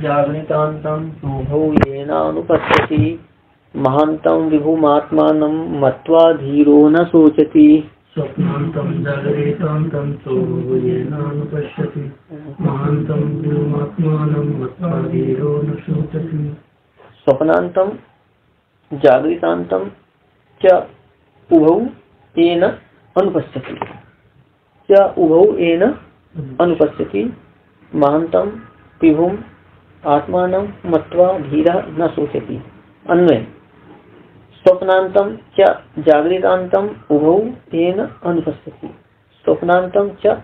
जागृतान्तं उभौ येनानुपश्यति महान्तं विभुमात्मानं मत्वा धीरो न शोचति। स्वप्नान्तं जागरितान्तं उभौ येनानुपश्यति महान्तं विभुमात्मानं मत्वा धीरो न शोचति। स्वप्नान्तं जागृतान्तं च उभौ येन अनुपश्यति च उभौ येन अनुपश्यति महान्तं विभुम आत्मानं मत्वा धीरः न शोचति। अन्वय स्वप्नान्तं च जागृतान्तं उभौ येन अनुपश्यति। स्वप्नान्तं च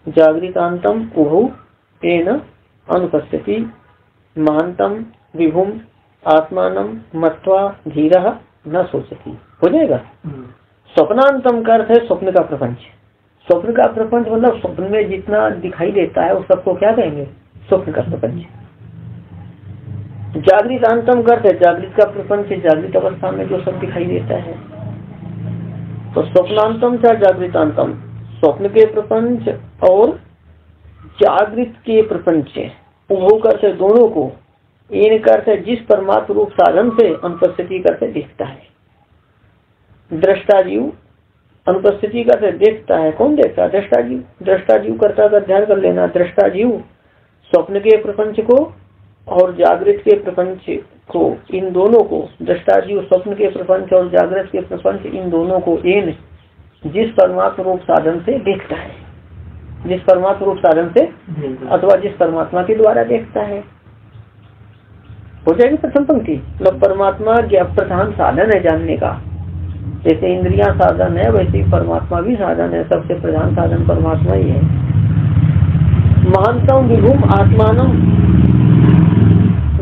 जागृतान्तं उभौ येन अनुपश्यति महान्तं विभुम आत्मानं मत्वा धीरः न शोचति। हो जाएगा। स्वप्नांतम का अर्थ है स्वप्न का प्रपंच। स्वप्न का प्रपंच मतलब स्वप्न में जितना दिखाई देता है उस सबको क्या कहेंगे? स्वप्न का प्रपंच। जागृतांतम का अर्थ है जागृत का प्रपंच, जागृत अवस्था में जो सब दिखाई देता है। तो स्वप्नांतम या जागृतांतम, स्वप्न के प्रपंच और जागृत के प्रपंच, उभौ का अर्थ है दोनों को, इन का अर्थ है जिस परमात्म रूप साधन से अनुपस्थिति करते दिखता है। दृष्टा जीव अनुपस्थिति का देखता है। कौन देखता है? दृष्टा जीव। दृष्टा जीव कर्ता का ध्यान कर लेना। दृष्टा जीव स्वप्न के प्रपंच को और जागृत के प्रपंच को, इन दोनों को, दृष्टा जीव स्वप्न के प्रपंच और जागृत के प्रपंच, इन दोनों को इन जिस परमात्मा रूप साधन से देखता है, जिस परमात्मा रूप साधन से अथवा जिस परमात्मा के द्वारा देखता है। हो जाएगी प्रथम पंक्ति। मतलब परमात्मा प्रधान साधन है जानने का। जैसे इंद्रियां साधन है वैसे ही परमात्मा भी साधन है। सबसे प्रधान साधन परमात्मा ही है। महानतम विभुम आत्मानम,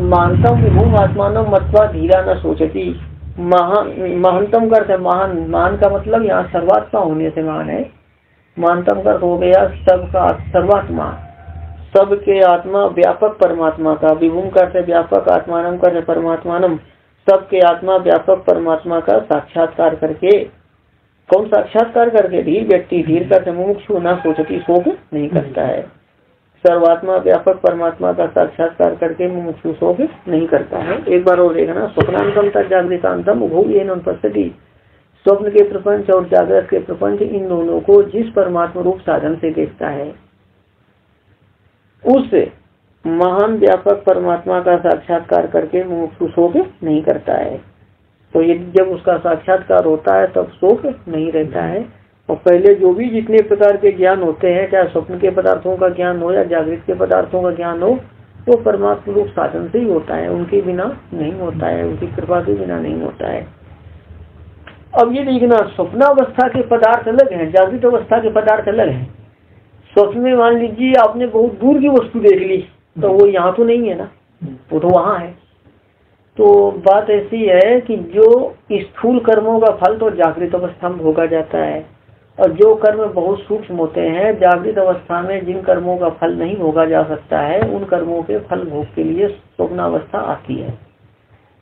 महानतम विभुम आत्मानम मत्वा धीरा न सोचती। महानतम का अर्थ है महान। महान का मतलब यहाँ सर्वात्मा होने से महान है। महानतम का अर्थ हो गया सबका सर्वात्मा, सबके आत्मा व्यापक परमात्मा का। विभुम का अर्थ है व्यापक, आत्मानम का अर्थ है परमात्मानम, सबके आत्मा व्यापक परमात्मा का साक्षात्कार करके। कौन साक्षात्कार करके? धीर व्यक्ति। धीर करके मुमुक्षु ना सोचती, शोक नहीं करता है। सर्वात्मा व्यापक परमात्मा का साक्षात्कार करके मुमुक्षु शोक नहीं करता है। एक बार और देखना। स्वप्नांतम तक जागृतांतम उभौ येन अनुपश्यति। स्वप्न के प्रपंच और जागृत के प्रपंच, इन दोनों को जिस परमात्मा रूप साधन से देखता है उस महान व्यापक परमात्मा का साक्षात्कार करके मुमुक्षु शोक नहीं करता है। तो ये जब उसका साक्षात्कार होता है तब शोक नहीं रहता है। और पहले जो भी जितने प्रकार के ज्ञान होते हैं, चाहे स्वप्न के पदार्थों का ज्ञान हो या जागृत के पदार्थों का ज्ञान हो, तो परमात्मा रूप साधन से ही होता है, उनके बिना नहीं होता है, उनकी कृपा के बिना नहीं होता है। अब ये देखना, स्वप्नावस्था के पदार्थ अलग है, जागृत अवस्था के पदार्थ अलग है। स्वप्न में मान लीजिए आपने बहुत दूर की वस्तु देख ली, तो वो यहाँ तो नहीं है ना, वो तो वहाँ है। तो बात ऐसी है कि जो स्थूल कर्मों का फल तो जागृत अवस्था में भोगा जाता है, और जो कर्म बहुत सूक्ष्म होते हैं जागृत अवस्था में, जिन कर्मों का फल नहीं भोगा जा सकता है, उन कर्मों के फल भोग के लिए स्वप्नावस्था आती है।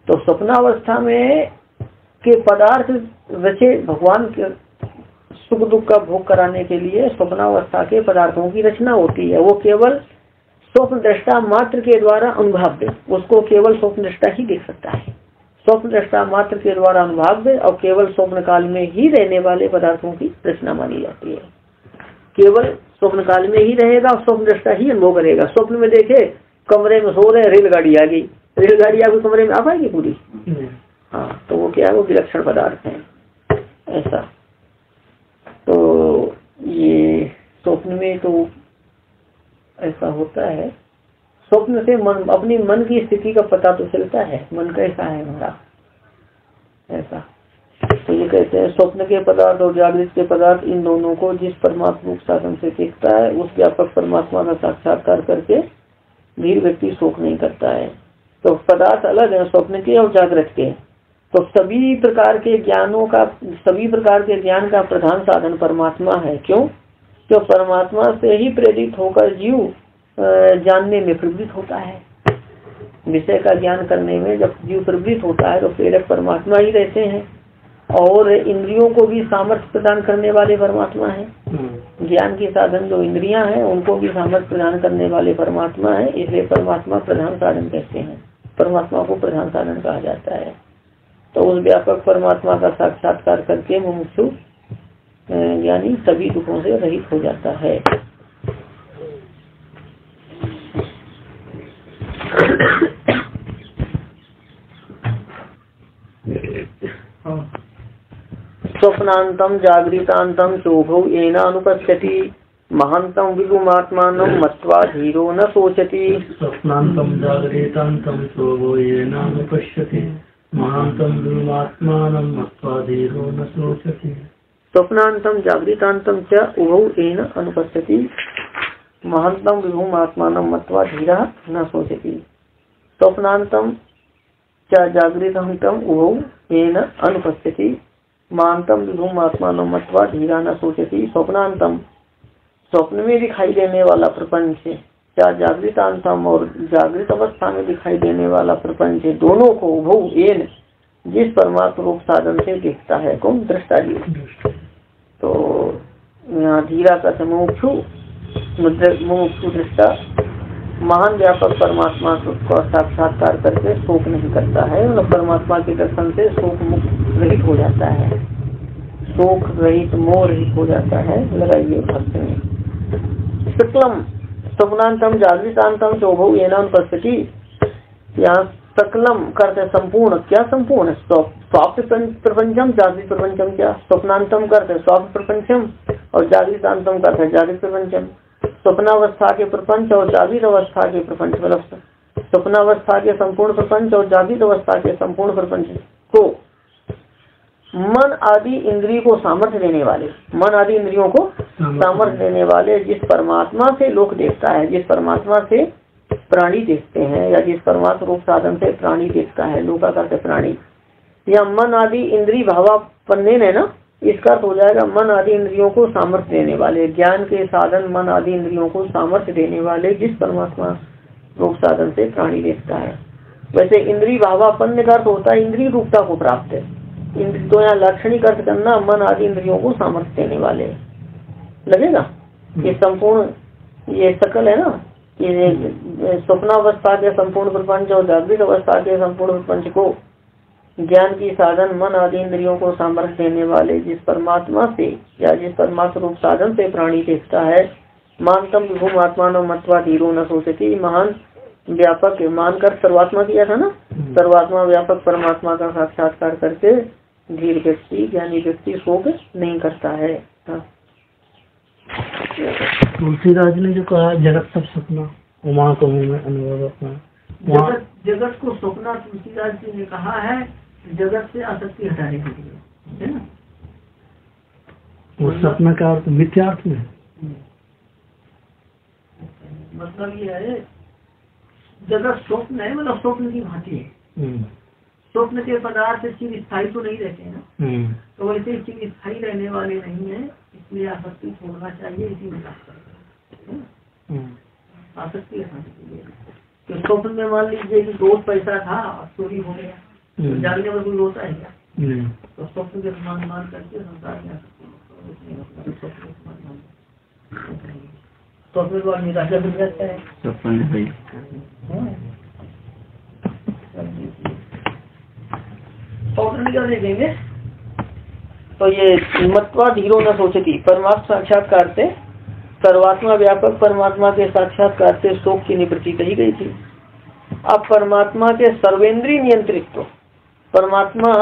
तो स्वप्नावस्था में के पदार्थ रचे भगवान के सुख दुख का भोग कराने के लिए स्वप्नावस्था के पदार्थों की रचना होती है। वो केवल स्वप्न दृष्टा मात्र के द्वारा अनुभाव्य, उसको केवल स्वप्न दृष्टा ही देख सकता है। स्वप्न दृष्टा मात्र के द्वारा अनुभाव्य और केवल स्वप्न काल में ही रहने वाले पदार्थों की रचना मानी जाती है। केवल स्वप्न काल में ही रहेगा और स्वप्न दृष्टा ही अनुभव करेगा। स्वप्न में देखे कमरे में सो रहे, रेलगाड़ी आ गई, रेलगाड़ी आपके कमरे में आ पाएगी पूरी? हाँ, तो वो क्या है, वो विलक्षण पदार्थ है ऐसा। तो ये स्वप्न में तो ऐसा होता है। स्वप्न से मन, अपनी मन की स्थिति का पता तो चलता है, मन कैसा है हमारा, ऐसा। तो ये कहते हैं स्वप्न के पदार्थ और जागृत के पदार्थ, इन दोनों को जिस परमात्मा रूप साधन से देखता है उस व्यापक परमात्मा का साक्षात्कार करके धीर व्यक्ति शोक नहीं करता है। तो पदार्थ अलग है स्वप्न के और जागृत के। तो सभी प्रकार के ज्ञानों का, सभी प्रकार के ज्ञान का प्रधान साधन परमात्मा है। क्यों? तो परमात्मा से ही प्रेरित होकर जीव जानने में प्रवृत्त होता है। विषय का ज्ञान करने में जब जीव प्रवृत्त होता है तो प्रेरक परमात्मा ही रहते हैं। और इंद्रियों को भी सामर्थ्य प्रदान करने वाले परमात्मा है। ज्ञान के साधन जो इंद्रियां हैं उनको भी सामर्थ्य प्रदान करने वाले परमात्मा है, इसलिए परमात्मा प्रधान साधन कहते हैं। परमात्मा को प्रधान साधन कहा जाता है। तो उस व्यापक परमात्मा का साक्षात्कार करके मुमुक्षु यानी सभी दुखों से रहित हो जाता है। स्वप्नांतम जागृतांतम चोभौ येन अनुपश्यति महांतम विगुमात्मानं मत्वा धीरो न शोचति। स्वप्नांतम जागृतांतम चोभौ येन अनुपश्यति महांतम विगुमात्मानं मत्वा धीरो न शोचति। स्वप्नांतम जागृतांतम च उभौ येन अनुपश्यति महांतम विगुमात्मानं मत्वा धीरा न शोचति। स्वप्नांतम च जागृतांतम उभौ येन अनुपश्यति महांतम विभुम आत्मानं मत्वा धीरा न सोचति। स्वप्नांतम स्वप्न में दिखाई देने वाला प्रपंच है, क्या जागृतांतम और जागृत अवस्था में दिखाई देने वाला प्रपंच है, दोनों को उभौ येन जिस परमात्मा रूप साधन से देखता है कौन? दृष्टा जी। तो यहाँ धीरा का मुमुक्षु दृष्टा महान व्यापक परमात्मा का साक्षात्कार करके शोक नहीं करता है, मतलब परमात्मा के दर्शन से शोक मुक्त रहित हो जाता है, शोक रहित मोह रहित हो जाता है। लगाइए भक्त में सकलम स्वप्नांतम जागृतांतम चोभौ येन अनुपश्यति। यहाँ सकलम करते संपूर्ण, क्या संपूर्ण? स्वाप्त प्रपंचम जागृत प्रपंचम, क्या स्वप्नांतम करते स्वाप्त प्रपंचम और जागृतांतम करते जागृत प्रपंचम। स्वप्नावस्था के प्रपंच और जागृत अवस्था के प्रपंच, मतलब स्वप्नावस्था के संपूर्ण प्रपंच और जागृत अवस्था के संपूर्ण प्रपंच को मन आदि इंद्रिय को सामर्थ्य देने वाले, मन आदि इंद्रियों को सामर्थ्य देने वाले जिस परमात्मा से लोक देखता है, जिस परमात्मा से प्राणी देखते हैं, या जिस परमात्मा रूप साधन से प्राणी देखता है, लोका करते प्राणी, या मन आदि इंद्रिय भावापन्ने है ना, इसका अर्थ हो जाएगा मन आदि इंद्रियों को सामर्थ्य देने वाले, ज्ञान के साधन मन आदि इंद्रियों को सामर्थ्य देने वाले जिस परमात्मा रूप साधन से प्राणी देखता है। वैसे इंद्रिय भावापन्न का अर्थ होता है इंद्रिय रूपता को प्राप्त है। तो यहाँ लाक्षणिक अर्थ करना मन आदि इंद्रियों को सामर्थ्य देने वाले लगेगा। ये संपूर्ण ये सकल है ना, ये स्वप्नावस्था के संपूर्ण प्रपंच और जागृत अवस्था के संपूर्ण प्रपंच को ज्ञान की साधन मन आदि इंद्रियों को सामर्थ्य देने वाले जिस परमात्मा से या जिस परमात्मा रूप साधन से प्राणी देखता है। मानतम विभुम आत्मानं मत्वा धीरो न सोचति। महान व्यापक मानकर सर्वात्मा किया था ना, सर्वात्मा व्यापक परमात्मा का साक्षात्कार करके धीर व्यक्ति ज्ञानी व्यक्ति शोक नहीं करता है। तुलसीदास ने जो कहा जगत सब सपना उमा को में अनुभव अपना, जगत को सपना तुलसीदास जी ने कहा है जगत से आसक्ति हटाने के लिए, है ना। वो सपना का अर्थ मिथ्यार्थ में मतलब ये है जगत स्वप्न है, मतलब स्वप्न की भांति है। स्वप्न के पदार्थ चीज स्थायी तो नहीं रहते हैं ना, तो वैसे चीज स्थायी रहने वाले नहीं है, इसलिए आसक्ति छोड़ना चाहिए। इसी में आसक्ति हटाने के लिए तो स्वप्न में मान लीजिए कि रोज पैसा था अब चोरी हो गया, तो जागने में कोई होता है क्या? तो स्वप्न के समान मान करके संसार में स्वप्न को निराशा मिल जाता है। स्वप्न क्या देखेंगे तो ये मत्वा धीरो न सोचती, परमात्मा साक्षात्कार से सर्वात्मा व्यापक परमात्मा के साक्षात्कार से शोक की निवृत्ति कही गई थी। अब परमात्मा के सर्वेंद्रीय नियंत्रित्व, परमात्मा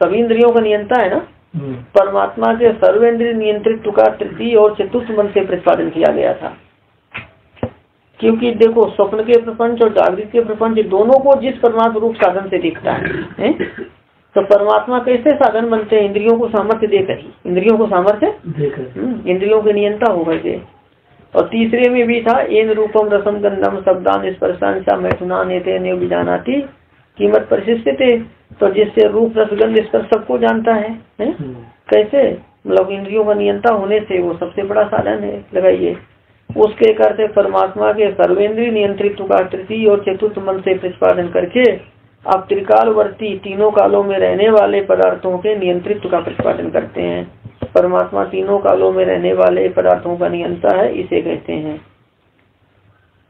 सभी इंद्रियों का नियंता है ना, परमात्मा के सर्वेंद्रीय नियंत्रित्व का तृतीय और चतुर्थ मन से प्रतिपादन किया गया था। क्योंकि देखो स्वप्न के प्रपंच और जागृत के प्रपंच दोनों को जिस परमात्मा रूप साधन से देखता है, तो परमात्मा कैसे साधन बनते हैं? इंद्रियों को सामर्थ्य देकर ही, इंद्रियों को सामर्थ्य इंद्रियों के नियंता हो गए। और तीसरे में भी था एन रूपम रसम गंधम शब्दान स्पर्शान सा मैथुनान एते विजानाति कीमत परिशिष्टते, तो जिससे रूप रस गंध स्पर्श सबको जानता है? कैसे? मतलब इंद्रियों का नियंता होने से वो सबसे बड़ा साधन है। लगाइए उसके करते परमात्मा के सर्वेंद्रीय नियंत्रित्व का तृतीय और चतुर्थ मन से प्रतिपादन करके आप त्रिकालवर्ती तीनों कालों में रहने वाले पदार्थों के नियंत्रित्व का प्रतिपादन करते हैं। परमात्मा तीनों कालों में रहने वाले पदार्थों का नियंता है, इसे कहते हैं।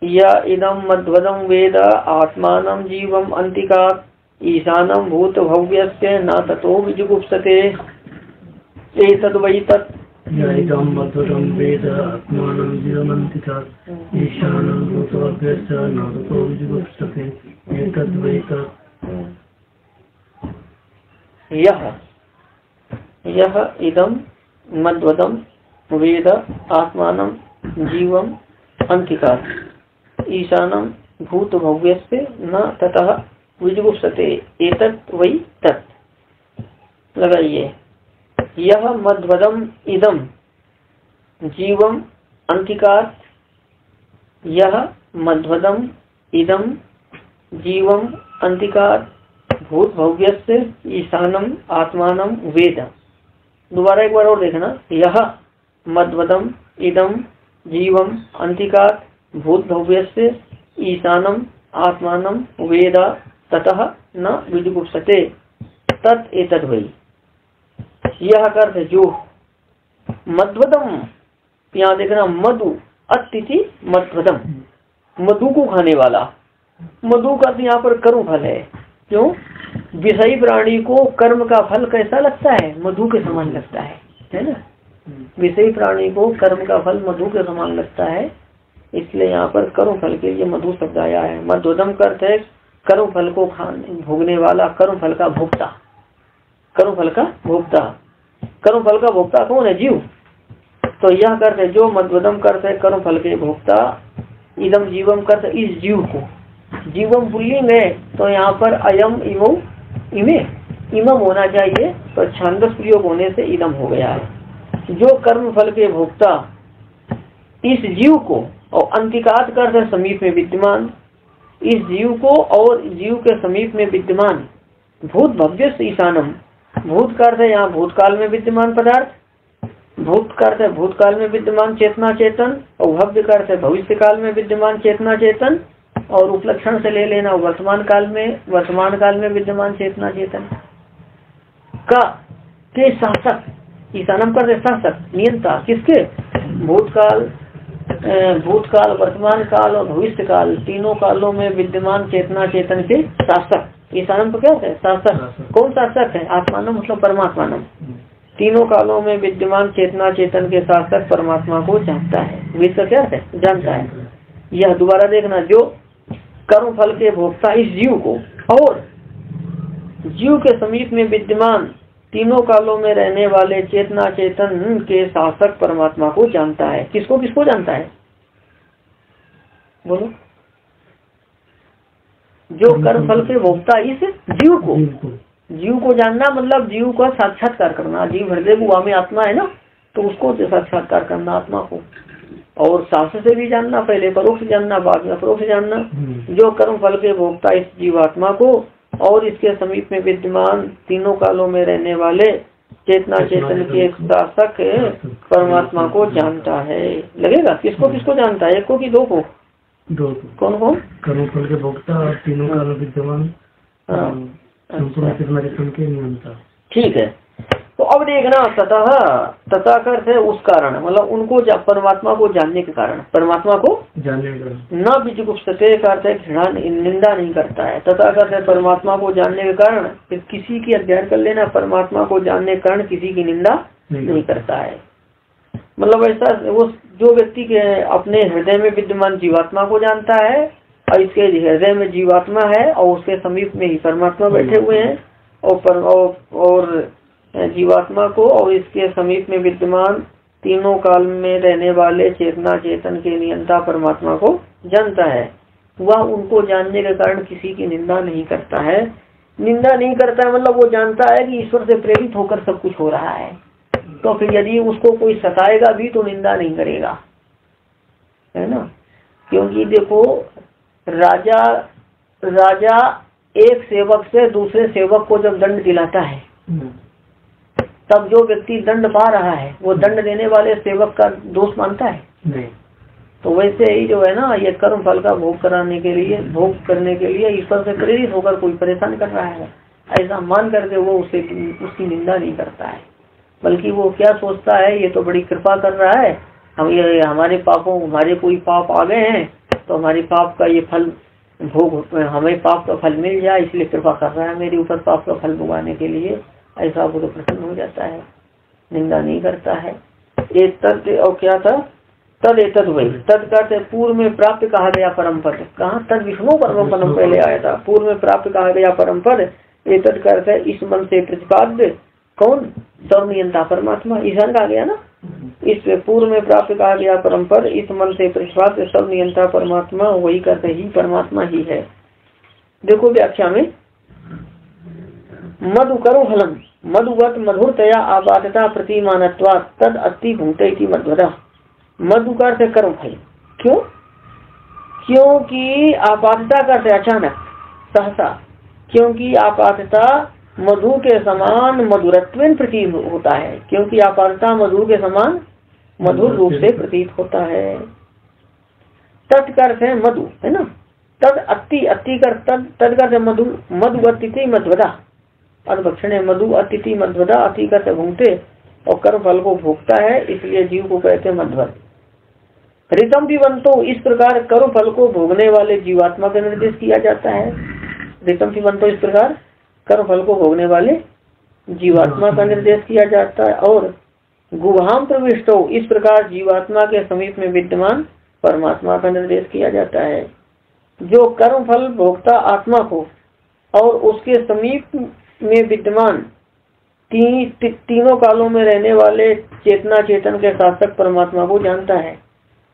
या इदम मध्वदम वेद आत्मानं जीवम अंतिका ईशानम भूत भव्यस्य न ततो विजुगुप्सते एतद् वै तत्। इदं मध्वदं वेद आत्मानं जीवम अंतिका ईशानं भूत भव्यस्य न ततो विजुगुप्सते एतद् वै तत्। यह इदम मध्वदम वेद आत्मानं जीवम अंतिका ईशानम भूत भव्यस्य न ततः विजुगुप्सते एतत् वै तत्। लगाइए, यह मध्वदम इदम जीवम अंतिकात्, यह मध्वदम इदम जीवम अंतिकात् भूत भव्यस्य ईशानम आत्मानं वेद। दोबारा एक बार और देखना, यह मध्वदम इदम जीवम अंतिकात् भूत भव्यस्य ईशानम आत्मानं वेद ततः न विजुगुप्सते तत् एतद् वै। यह अर्थ है जो, मध्वदम, यहाँ देखना मधु अतिथि मध्वदम, मधु को खाने वाला। मधु का यहाँ पर कर्म फल है। क्यों? विषयी प्राणी को कर्म का फल कैसा लगता है? मधु के समान लगता है ना। विषयी प्राणी को कर्म का फल मधु के समान लगता है, इसलिए यहाँ पर कर्म फल के लिए मधु शब्द आया है। मध्वदम का अर्थ है कर्म फल को भोगने वाला, कर्म फल का भोक्ता। कर्म फल का भोक्ता, कर्म फल का भोक्ता कौन है? जीव। तो यह कर्त है जो, मध्वदम कर्त है कर्म फल के भोक्ता, इदम जीवम कर्त इस जीव को। जीवम पुल्लिंग है तो यहाँ पर अयम इमो इमे इमम होना चाहिए, तो छांदस प्रयोग होने से इदम हो गया है। जो कर्म फल के भोक्ता इस जीव को, और अंतिकात कर्त है समीप में विद्यमान, इस जीव को और जीव के समीप में विद्यमान भूत भव्य ईशानम। भूत का अर्थ है यहाँ भूतकाल में विद्यमान पदार्थ, भूत का अर्थ है भूतकाल में विद्यमान चेतना चेतन, और भव्य का अर्थ है भविष्य काल में विद्यमान चेतना चेतन, और उपलक्षण से ले लेना वर्तमान काल में विद्यमान चेतना चेतन का के शासक। ईशानम कर शासक, नियंता, किसके? भूतकाल वर्तमान काल और भविष्य काल, तीनों कालों में विद्यमान चेतना चेतन के शासक। ईशानम तो क्या है? शासक। कौन शासक है? आत्मानम मतलब परमात्मानम। तीनों कालों में विद्यमान चेतना चेतन के शासक परमात्मा को जानता है। वेद का क्या है? जानता है। यह दोबारा देखना, जो कर्म फल के भोक्ता इस जीव को और जीव के समीप में विद्यमान तीनों कालों में रहने वाले चेतना चेतन के शासक परमात्मा को जानता है। किसको किसको जानता है? बोलो। जो कर्म फल के भोक्ता इस जीव को, जीव को जानना मतलब जीव का साक्षात्कार करना। जीव हृदय गुहा में आत्मा है ना, तो उसको साक्षात्कार करना आत्मा को। और शास्त्र से भी जानना, पहले परोक्ष जानना, बाद में अपरोक्ष जानना। जो कर्म फल के भोक्ता इस जीवात्मा को और इसके समीप में विद्यमान तीनों कालों में रहने वाले चेतना चेतन के शासक परमात्मा को जानता है। लगेगा किसको किसको जानता है? एक को कि दो को? दो। कौन कौन? कर्म फल के भोक्ता और तीनों कालों में विद्यमान संपूर्ण चेतना चेतन के नियंता। ठीक है। तो अब देखना, तथा अर्थ है उस कारण, मतलब उनको परमात्मा को जानने के कारण, परमात्मा को जानने के कारण। न विजुगुप्सते का अर्थ है घृणा, निंदा नहीं करता है। तथा अर्थ है परमात्मा को जानने के कारण, किसी की अध्ययन कर लेना, परमात्मा को जानने के कारण किसी की निंदा नहीं करता है। मतलब ऐसा वो जो व्यक्ति के अपने हृदय में विद्यमान जीवात्मा को जानता है, और इसके हृदय में जीवात्मा है और उसके समीप में ही परमात्मा बैठे हुए हैं, और जीवात्मा को और इसके समीप में विद्यमान तीनों काल में रहने वाले चेतना चेतन के नियंता परमात्मा को जानता है, वह उनको जानने के कारण किसी की निंदा नहीं करता है। निंदा नहीं करता है मतलब वो जानता है कि ईश्वर से प्रेरित होकर सब कुछ हो रहा है, तो फिर यदि उसको कोई सताएगा भी तो निंदा नहीं करेगा, है ना। क्योंकि देखो, राजा एक सेवक से दूसरे सेवक को जब दंड दिलाता है, तब जो व्यक्ति दंड पा रहा है वो दंड देने वाले सेवक का दोष मानता है? नहीं। तो वैसे ही जो है ना, ये कर्म फल का भोग करने के लिए ईश्वर से प्रेरित होकर कोई परेशान कर रहा है, ऐसा मान करके वो उसकी निंदा नहीं करता है, बल्कि वो क्या सोचता है, ये तो बड़ी कृपा कर रहा है, हमारे कोई पाप आ गए हैं तो हमारे पाप का ये फल हमें पाप का फल मिल जाए, इसलिए कृपा कर रहा है मेरे ऊपर पाप का फल भुगवाने के लिए, ऐसा वो तो प्रसन्न हो जाता है, निंदा नहीं करता है। ये तद और क्या था, तद एतद वही, तद करते पूर्व में प्राप्त कहा गया परम पद, कहाँ तद विष्णु परम पदम पहले आया था, पूर्व में प्राप्त कहा गया परम पद, एतद करते इस मन से प्रतिपाद्य कौन, सर्वनियंता परमात्मा, ईशान का गया ना, इस पूर्व में प्राप्त कहा गया परम पद, इस मन से प्रतिपाद्य सर्वनियंता परमात्मा, वही करते ही परमात्मा ही है। देखो व्याख्या में, मधु करो फलम मधुवत मधुरतया आबादता प्रतिमानत्वा तद अति भूते की मध्वदा, मधु का अर्थ कर्म फल, क्योंकि आपातता का अर्थ अचानक सहसा, क्योंकि आपातता मधु के समान मधुरत्वेन प्रतीत होता है, क्योंकि आपातता मधु के समान मधुर रूप से प्रतीत होता है। तत् का अर्थ है मधु, है ना, तद अति, अति कर तद का मधु, मधु अतिथि मध्वदा, अदभक्षण है, मधु अतिथि मध्वदा, अति का भूंगते और कर्म फल को भोगता है, इसलिए जीव को कहते हैं मध्वर। ऋतम पिबंतो, इस प्रकार कर्म फल को भोगने वाले जीवात्मा का निर्देश किया जाता है। ऋतम पिबंतो, इस प्रकार कर्म फल को भोगने वाले जीवात्मा का निर्देश किया जाता है। और गुहाम प्रविष्टो, इस प्रकार जीवात्मा के समीप में विद्यमान परमात्मा का निर्देश किया जाता है। जो कर्म फल भोगता आत्मा को और उसके समीप में विद्यमान तीनों कालों में रहने वाले चेतना चेतन के शासक परमात्मा को जानता है,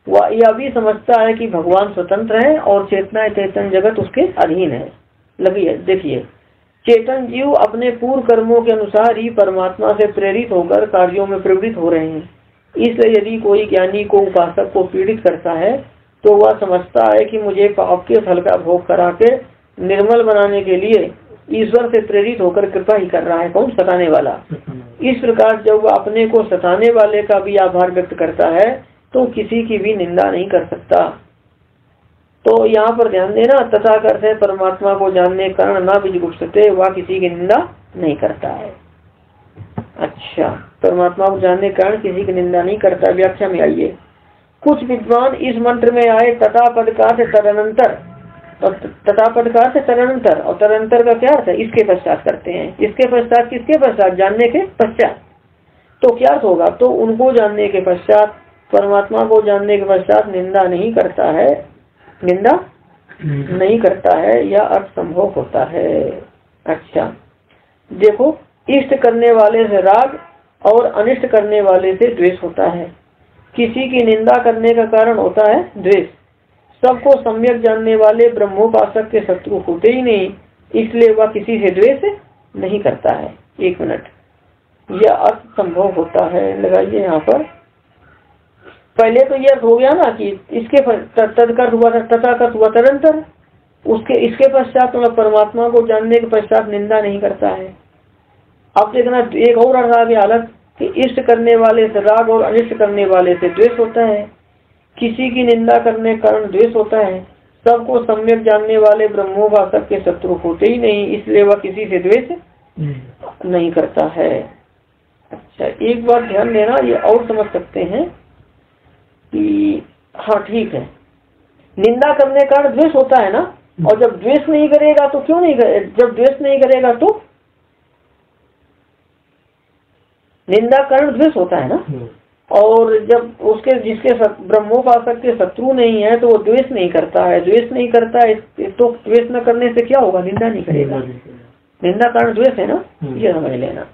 वह यह भी समझता है कि भगवान स्वतंत्र है और चेतना चेतन जगत उसके अधीन है। लगिए देखिए, चेतन जीव अपने पूर्व कर्मों के अनुसार ही परमात्मा से प्रेरित होकर कार्यों में प्रवृत्त हो रहे हैं। इसलिए यदि कोई ज्ञानी को उपासक को पीड़ित करता है तो वह समझता है कि मुझे पाप के फल का भोग करा के निर्मल बनाने के लिए ईश्वर से प्रेरित होकर कृपा ही कर रहा है, कौन, सताने वाला। इस प्रकार जब वह अपने को सताने वाले का भी आभार व्यक्त करता है तो किसी की भी निंदा नहीं कर सकता। तो यहाँ पर ध्यान देना, तथा करते परमात्मा को जानने कारण ना विजुगुप्सते, वह किसी की निंदा नहीं करता है। अच्छा, परमात्मा को जानने कारण किसी की निंदा नहीं करता। व्याख्या में आइए, कुछ विद्वान इस मंत्र में आए तथा पद का तदनंतर, और तथा पद का तदनंतर, और तदनंतर का क्या अर्थ है, इसके पश्चात करते हैं। इसके पश्चात, किसके पश्चात, जानने के पश्चात। तो क्या होगा, तो उनको जानने के पश्चात, परमात्मा को जानने के पश्चात निंदा नहीं करता है, निंदा नहीं करता है, यह अर्थ संभव होता है। अच्छा देखो, इष्ट करने वाले से राग और अनिष्ट करने वाले से द्वेष होता है। किसी की निंदा करने का कारण होता है द्वेष। सबको सम्यक जानने वाले ब्रह्मोपासक के शत्रु होते ही नहीं, इसलिए वह किसी से द्वेष नहीं करता है। एक मिनट, यह अर्थ संभव होता है, लगाइए यहाँ पर। पहले तो यह हो गया ना कि इसके तदकर हुआ, तथाकर हुआ तदंतर, उसके इसके पश्चात मतलब परमात्मा को जानने के पश्चात निंदा नहीं करता है। अब देखना एक और अर्थ आ गया अलग, कि इष्ट करने वाले से राग और अनिष्ट करने वाले से द्वेष होता है। किसी की निंदा करने के कारण द्वेष होता है। सबको सम्यक जानने वाले ब्रह्मोपासक के शत्रु होते ही नहीं, इसलिए वह किसी से द्वेष नहीं करता है। अच्छा, एक बात ध्यान देना, ये और समझ सकते हैं कि हाँ ठीक है, निंदा करने का कारण द्वेष होता है ना, और जब द्वेष नहीं करेगा तो क्यों नहीं करे, जब द्वेष नहीं करेगा तो निंदा कारण द्वेष होता है ना, और जब उसके जिसके ब्रह्मोपासक के शत्रु नहीं है तो वो द्वेष नहीं करता है। द्वेष नहीं करता है तो द्वेष न करने से क्या होगा, निंदा नहीं करेगा। निंदा कारण द्वेष है ना, ये समझ लेना।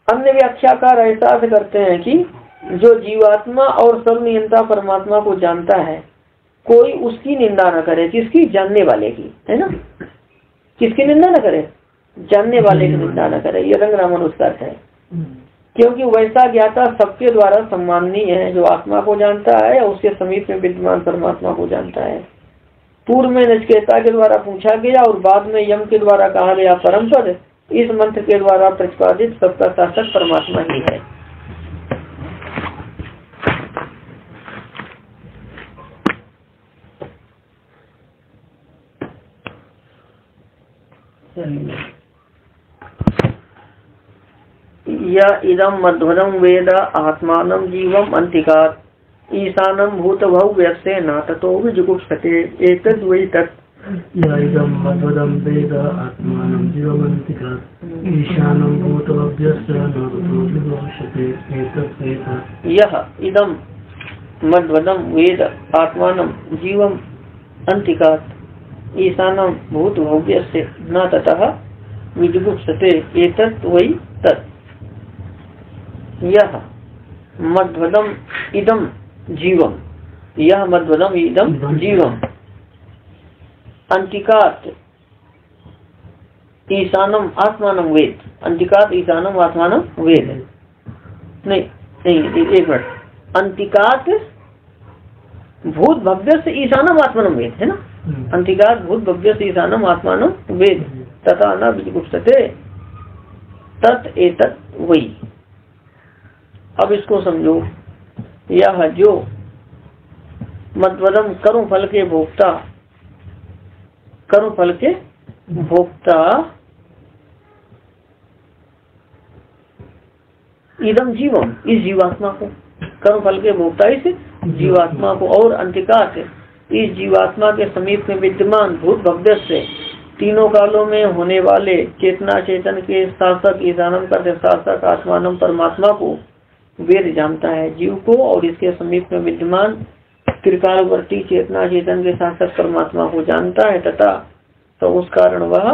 अन्य व्याख्याकार ऐसा अर्थ करते हैं कि जो जीवात्मा और सर्वनियंता परमात्मा को जानता है, कोई उसकी निंदा न करे। किसकी, जानने वाले की, है ना, किसकी निंदा न करे, जानने वाले की निंदा न करे। ये रंग रामन उसका अर्थ है, क्योंकि वैसा ज्ञाता सबके द्वारा सम्माननीय है जो आत्मा को जानता है और उसके समीप में विद्यमान परमात्मा को जानता है। पूर्व में नचिकेता के द्वारा पूछा गया और बाद में यम के द्वारा कहा गया परम पद इस मंत्र के द्वारा प्रतिपादित सबका शासक परमात्मा ही है। या इदम मध्वरम वेद आत्मानं जीवम अंतिकात् ईशानं भूतभव्यस्य न ततो विजुगुप्सते एतद् वै तत्। या इदं मध्वरं वेद आत्मानं जीवम अंतिकात् ईशानं भूतभव्यस्य न ततो विजुगुप्सते एतद् वै तत्। यह इदं मध्वरम वेद आत्मानं जीवम अंतिकात् ईशानं भूतभव्यस्य न ततः विजुगुप्सते एतद् वै तत्। यह मध्वदम इदम जीवम, यह मध्वदम इदम जीवम अंतिकात ईशानम आत्मानम वेद। अंतिकात ईशानम आत्मानम वेद नहीं एक मिनट, अंतिकात भूत भव्य से ईशानम आत्मानम वेद है ना। अंतिकात भूत भव्य से ईशानम आत्मानम वेद तथा न विजुगुप्सते तत् एतत् वही। अब इसको समझो, यह जो मध्वदम कर्म फल के भोक्ता, कर्म फल के भोक्ता इदम जीवम, इस जीवात्मा को, कर्म फल के भोक्ता इस जीवात्मा को, और अंतिकात इस जीवात्मा के समीप में विद्यमान भूत भव्य से तीनों कालों में होने वाले चेतना चेतन के शासक ईशानम करते शासक आत्मानम परमात्मा को वेद जानता है, जीव को, और इसके समीप में विद्यमान त्रिकालवर्ती चेतना चेतन के शासक परमात्मा को जानता है। तथा तो उस कारण वह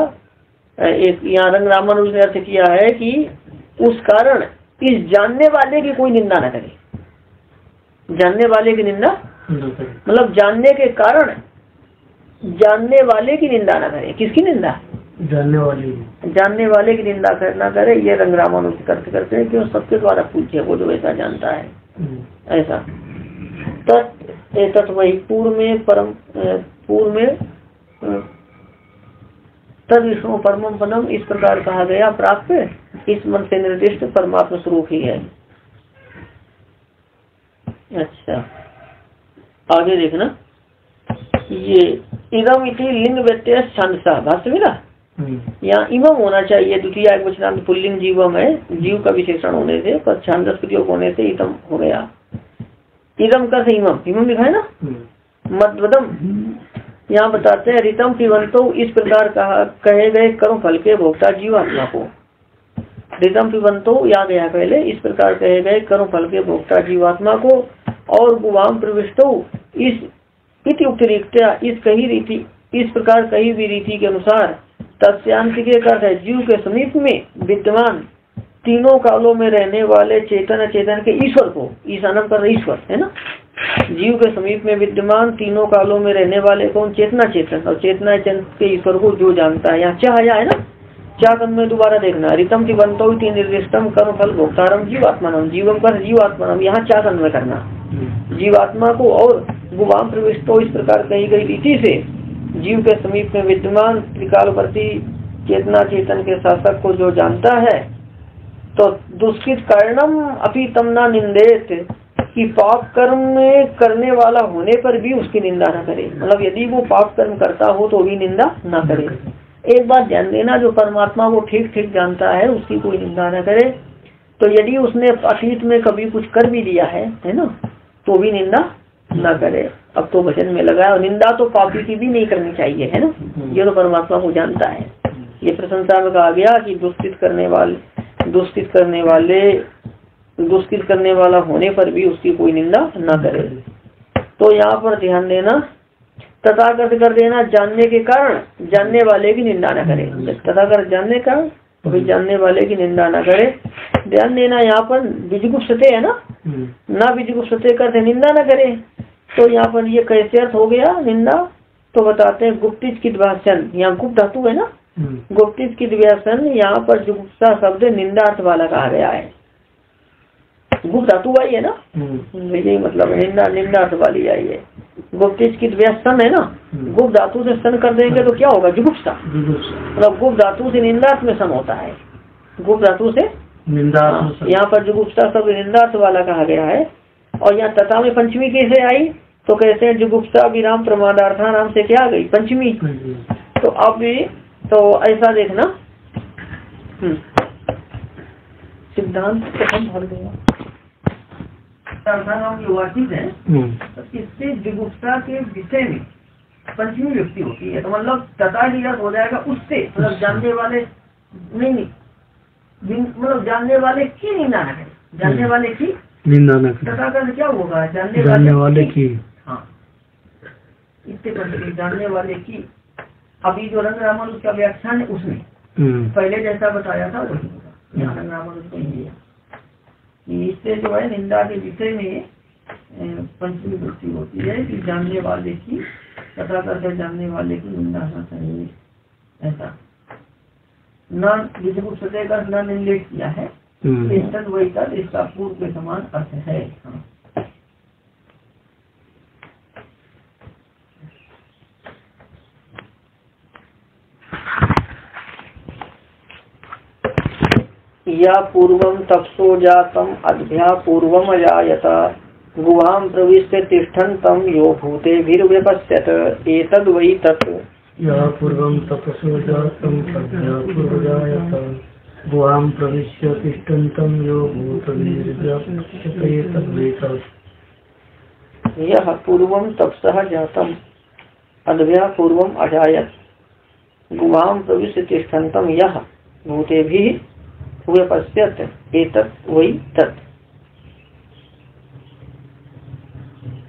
एक यहाँ रंग रामानुज ने अर्थ किया है कि उस कारण इस जानने वाले की कोई निंदा न करे। जानने वाले की निंदा मतलब जानने के कारण जानने वाले की निंदा न करे। किसकी निंदा? जानने वाले की निंदा करना करे। ये रंग रामानुज करते करते हैं क्यों सबके द्वारा पूछे, वो जो ऐसा जानता है ऐसा। तत् वही पूर्व में परम पूर्व में तद विष्णु परमम पदम इस प्रकार कहा गया प्राप्त इस मन से निर्दिष्ट परमात्मा स्वरूप ही है। अच्छा आगे देखना, ये इदम इति लिंग व्यत्यय छंदसा भाष्य मिला। यहाँ इमम होना चाहिए, द्वितीय एक वचनांत पुल्लिंग जीवम है, जीव का विशेषण होने से पर छांदस प्रयोग होने से इदम हो गया। इदम का से इमम, इमम लिखा है ना। मध्वदम यहाँ बताते हैं रितम पिबंतो इस प्रकार कहे गए कर्म फल के भोक्ता जीवात्मा को। रितम पिबंतो याद गया पहले, इस प्रकार कहे गए कर्म फल के भोक्ता जीवात्मा को, और गुवाम प्रविष्टो इस उक्तिरिक्त्या इस कही रीति इस प्रकार कही भी रीति के अनुसार तस्यांतिके का है जीव के समीप में विद्यमान तीनों कालों में रहने वाले चेतन चेतन के ईश्वर को, ईशानम कर ईश्वर है ना, जीव के समीप में विद्यमान तीनों कालों में रहने वाले कौन? चेतना चेतन, और चेतना चेतन के ईश्वर को जो जानता है। यहाँ चाह है ना, क्या कर्म में दोबारा देखना, रितम की बनतो निर्दिष्टम कर्म फल भोक्तारम जीवात्मानम, जीवम कर जीवात्मानम, यहाँ क्या कर्म में करना जीवात्मा को, और गुवाम प्रविष्टो इस प्रकार कही गई रीति से जीव के समीप में विद्यमान त्रिकालवर्ती चेतना चेतन के शासक को जो जानता है। तो दुष्कृत कारणम अपि तम न निंदेत, कि पाप कर्म करने वाला होने पर भी उसकी निंदा न करे। मतलब यदि वो पाप कर्म करता हो तो भी निंदा न करे। एक बात ध्यान देना, जो परमात्मा को ठीक ठीक जानता है उसकी कोई निंदा न करे। तो यदि उसने अतीत में कभी कुछ कर भी दिया है ना, तो भी निंदा न करे। अब तो वचन में लगा, और निंदा तो पापी की भी नहीं करनी चाहिए है ना, ये तो परमात्मा को जानता है। ये प्रशंसा में कहा गया कि दुष्कृत करने वाला होने पर भी उसकी कोई निंदा न करे। तो यहाँ पर ध्यान देना, तथागत कर देना जानने के कारण जानने वाले की निंदा न करे। तथागत जानने का तो जानने वाले की निंदा न करे। ध्यान देना यहाँ पर विजुगुप्सते है ना विजुगुप्सते करते निंदा न करे। तो यहाँ पर ये कैसे अर्थ हो गया निंदा? तो बताते हैं गुप्तिज की भाषण, यहाँ गुप्त धातु है ना, गुप्तिज की भाषण, यहाँ पर जुगुप्सा शब्द निंदा अर्थ वाला कहा गया है। गुप्त धातु आई है ना, यही मतलब निंदा अर्थ वाली आई है। गुप्तिच की सन है ना, गुप्त धातु से सन कर देंगे तो क्या होगा, जुगुप्सा। मतलब गुप्त धातु से निंदार्थ में सन होता है, गुप्त धातु से निंदार्थ। यहाँ पर जुगुप्सा सब निंदार्थ वाला कहा गया है। और यहाँ तथा में पंचमी कैसे आई, तो कहते हैं जुगुप्सा विराम प्रमादार्था नाम से क्या आ गई, पंचमी। तो अब भी तो ऐसा देखना, सिद्धांत हम भर देगा नाम की वाचित है, तो इससे जुगुप्सा के विषय में पंचमी व्यक्ति होती है। तो मतलब तथा निरत हो जाएगा उससे, मतलब जानने वाले नहीं, मतलब जानने वाले की निंदा न करें, जानने वाले की निंदा न करें। तथा का क्या होगा, जानने वाले की। हाँ, इससे जानने वाले की। अभी जो रंग रामन उसका व्याख्यान है उसमें पहले जैसा बताया था वही होगा, यहाँ रंग रामन उसको ही है। इससे जो है निंदा के विषय में पंचमी वृत्ति होती है कि जानने वाले की, तथा करके जानने वाले की निंदा न करें, ऐसा न विजुगुप्सते का न निर्लेप किया है। वही तक इसका पूर्व के समान अर्थ है। हाँ। या पूर्वम तपसो जातम अद्भ्या पूर्वम अजायत गुहां प्रविश्य तिष्ठन्तं यो भूतेभिर्व्यपश्यत एतद् वै तत्। या पूर्वम तपसो जातम अद्भ्या पूर्वजायत गुहां प्रविश्य तिष्ठन्तं यो भूतेभिर्व्यपश्यत एतद् वै तत्। यह पूर्वम तपसः जातम अद्भ्या पूर्वम अजायत गुहां प्रविश्य तिष्ठन्तं यः भूतेभिः व्यपश्यत एतत् वै तत्।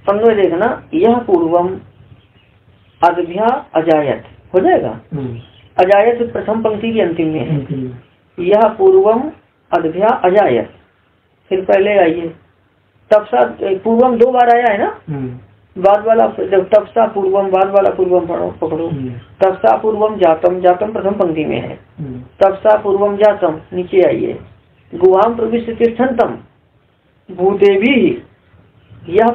अन्वय देखना, यह पूर्वम अद्भ्या अजायत हो जाएगा। अजायत प्रथम पंक्ति की अंतिम में है। यह पूर्वम अद्भ्या अजायत, फिर पहले आइए तपसा, पूर्वम दो बार आया है ना, बाद वाला जब तपसा पूर्वम, बाद वाला पूर्वम पकड़ो। तपसा पूर्वम जातम, जातम प्रथम पंक्ति में है। तपसा पूर्वम जातम नीचे आइए। गुहां प्रविश्य तिष्ठन्तं भूतेभिः यह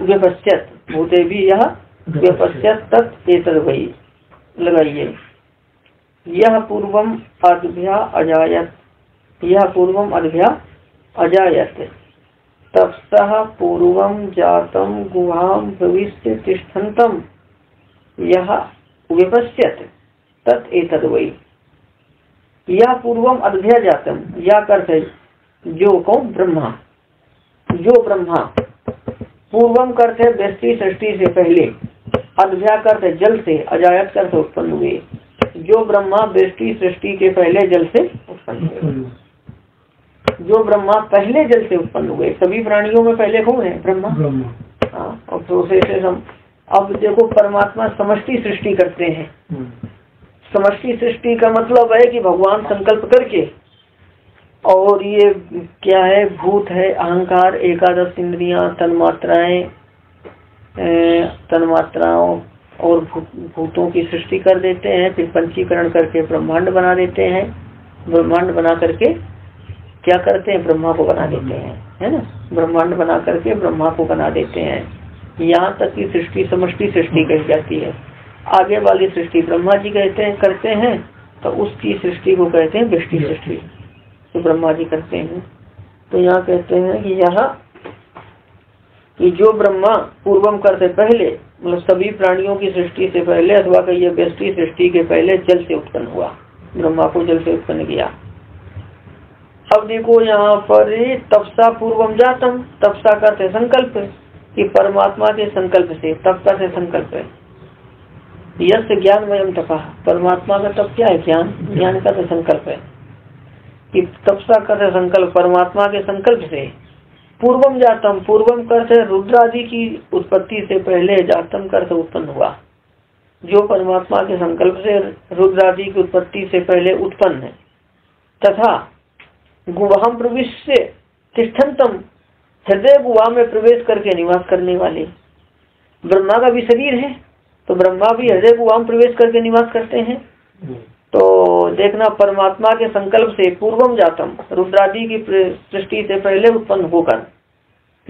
व्यपश्यत, भूतेभिः यह व्यपश्यत तत् एतद् वै लगाइए। यह पूर्वम अद्भ्या अजायत, यह पूर्वम अद्भ्या अजायत तपसः पूर्वम जातम गुहां प्रविश्य तिष्ठन्तं यह व्यपश्यत तत् एतद् वै। यह पूर्वम अद्भ्या जातम, या करते जो कौन, ब्रह्मा, जो ब्रह्मा, पूर्वम करते व्यष्टि सृष्टि से पहले, अद्भ्या करते जल से, अजायत करते उत्पन्न हुए। जो ब्रह्मा व्यष्टि सृष्टि के पहले जल से उत्पन्न हुए, जो ब्रह्मा पहले जल से उत्पन्न हुए। सभी प्राणियों में पहले कौन है, ब्रह्मा। हाँ, और दूसरे से हम अब देखो परमात्मा समष्टि सृष्टि करते हैं। समष्टि सृष्टि का मतलब है कि भगवान संकल्प करके, और ये क्या है, भूत है, अहंकार, एकादश इंद्रियां, तन्मात्राओं और भूतों की सृष्टि कर देते हैं। फिर पंचीकरण करके ब्रह्मांड बना देते हैं। ब्रह्मांड बना करके क्या करते हैं, ब्रह्मा को बना देते हैं, है ना। ब्रह्मांड बना करके ब्रह्मा को बना देते हैं। यहाँ तक की सृष्टि समष्टि सृष्टि कही जाती है। आगे वाली सृष्टि ब्रह्मा जी करते हैं, तो उसकी सृष्टि को कहते हैं व्यष्टि सृष्टि, तो ब्रह्मा जी करते हैं। तो यहाँ कहते हैं कि यह कि जो ब्रह्मा पूर्वम करते पहले, मतलब सभी प्राणियों की सृष्टि से पहले, अथवा कहिए व्यष्टि सृष्टि के पहले जल से उत्पन्न हुआ, ब्रह्मा को जल से उत्पन्न किया। अब देखो यहाँ पर तपसा पूर्वम जातम, तपसा करते संकल्प, कि परमात्मा के संकल्प से, तप करते संकल्प है। यस्य ज्ञानमयम तपा, परमात्मा का तप क्या है, ज्ञान, ज्ञान का तो संकल्प है। कि तपसा करते संकल्प, परमात्मा के संकल्प से। पूर्वम जातम, पूर्वम करते रुद्र आदि की उत्पत्ति से पहले, जातम करते उत्पन्न हुआ। जो परमात्मा के संकल्प से रुद्र आदि की उत्पत्ति से पहले उत्पन्न है। तथा गुहां प्रविश्य तिष्ठन्तं, हृदय गुहा में प्रवेश करके निवास करने वाले। ब्रह्मा का भी शरीर है, तो ब्रह्मा भी हृदय गुहा में प्रवेश करके निवास करते हैं। तो देखना, परमात्मा के संकल्प से पूर्वम जातम, रुद्रादि की सृष्टि से पहले उत्पन्न होकर,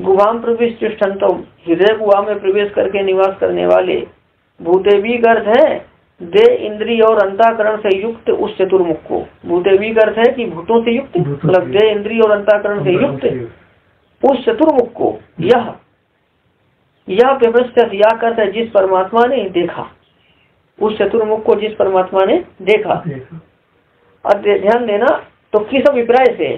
गुहाम प्रवेश तिष्ठन्तम, हृदय गुहा में प्रवेश करके निवास करने वाले। भूतेवी का अर्थ है दे इंद्रिय और अंतःकरण से युक्त उस चतुर्मुख को। भूतेवी का अर्थ है कि भूतों से युक्त, मतलब दे इंद्रिय और अंतःकरण से युक्त उस चतुर्मुख को। यह व्यवस्थित या करता है जिस परमात्मा ने देखा, उस चतुर्मुख को जिस परमात्मा ने देखा। और ध्यान देना, तो किस अभिप्राय से,